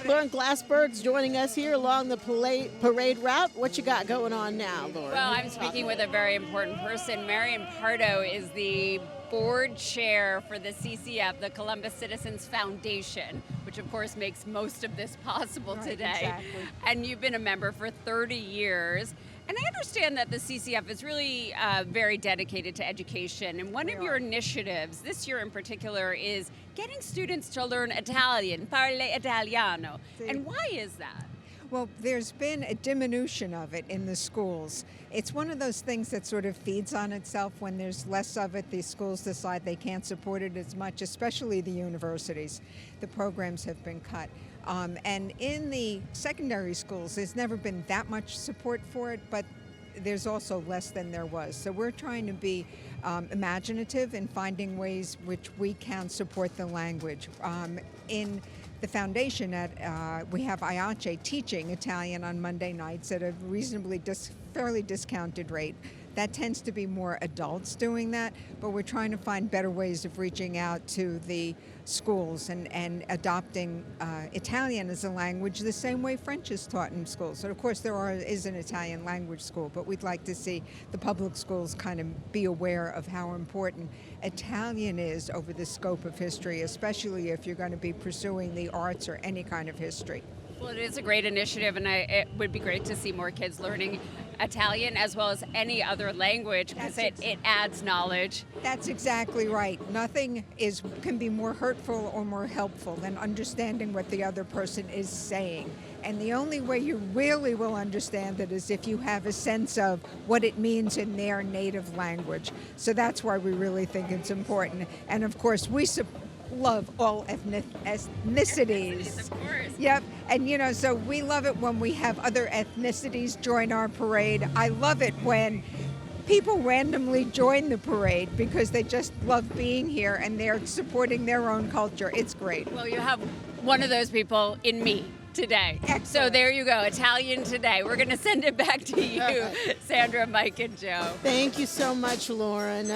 Lauren Glassberg's joining us here along the parade route. What you got going on now, Lauren? Well, I'm speaking with a very important person. Marian Pardo is the board chair for the CCF, the Columbus Citizens Foundation, which of course makes most of this possible today. Exactly. And you've been a member for 30 years. And I understand that the CCF is really very dedicated to education. And one of your initiatives, this year in particular, is getting students to learn Italian, parle italiano. And why is that? Well, there's been a diminution of it in the schools. It's one of those things that sort of feeds on itself. When there's less of it, these schools decide they can't support it as much, especially the universities. The programs have been cut. And in the secondary schools, there's never been that much support for it, but there's also less than there was. So we're trying to be imaginative in finding ways which we can support the language. In the foundation, we have IACE teaching Italian on Monday nights at a reasonably fairly discounted rate. That tends to be more adults doing that, but we're trying to find better ways of reaching out to the schools and adopting Italian as a language the same way French is taught in schools. So of course is an Italian language school, but we'd like to see the public schools kind of be aware of how important Italian is over the scope of history, especially if you're going to be pursuing the arts or any kind of history. Well, it is a great initiative, and it would be great to see more kids learning Italian as well as any other language, because it adds knowledge. That's exactly right. Nothing can be more hurtful or more helpful than understanding what the other person is saying. And the only way you really will understand it is if you have a sense of what it means in their native language. So that's why we really think it's important. And of course, we love all ethnicities. Of course. Yep. And so we love it when we have other ethnicities join our parade. I love it when people randomly join the parade because they just love being here and they're supporting their own culture. It's great. Well, you have one of those people in me today. Excellent. So there you go, Italian today. We're going to send it back to you, Sandra, Mike, and Joe. Thank you so much, Lauren.